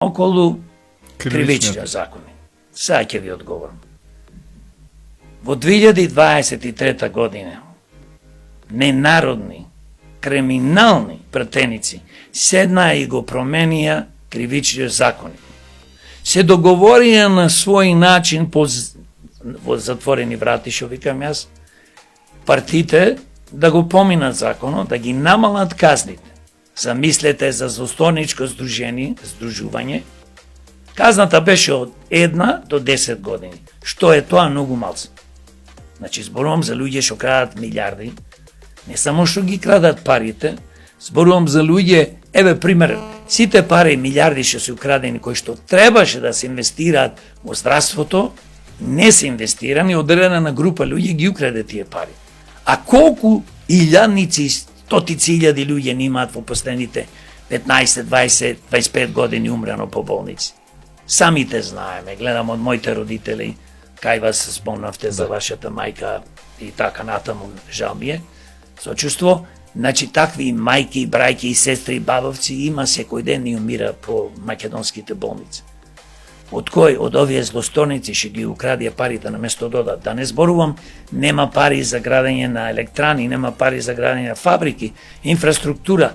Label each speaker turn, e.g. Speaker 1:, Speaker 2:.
Speaker 1: околу кривичниот закони. Сега ќе ви одговорам. Во 2023 година ненародни, криминални пратеници седнаа и го променија кривичниот закони. Се договорија на свој начин во затворени врати, што викам јас, партиите да го поминат законот, да ги намалат казните. Замислете за злосторничко здружување. Казната беше од 1 до 10 години. Што е тоа многу малце. Значи, зборувам за луѓе што крадат милиарди, не само што ги крадат парите, зборувам за луѓе, еве пример, сите пари милиарди што се украдени, кои што требаше да се инвестираат во здравството, не се инвестирани, одредена група луѓе ги украде тие пари. А колку илјадници, стотици илјади луѓе не имаат во последните 15, 20, 25 години умрено по болници. Самите знаеме, гледам од моите родители, кај вас спомнавте за вашата мајка и така натаму, жал ми е, сочувство. Значи, такви мајки, брајки, сестри, бабовци има секој ден и умира по македонските болници. Од кој? Од овие злосторници што ги украдија парите на место додат. Да не зборувам, нема пари за градење на електрани, нема пари за градење на фабрики, инфраструктура.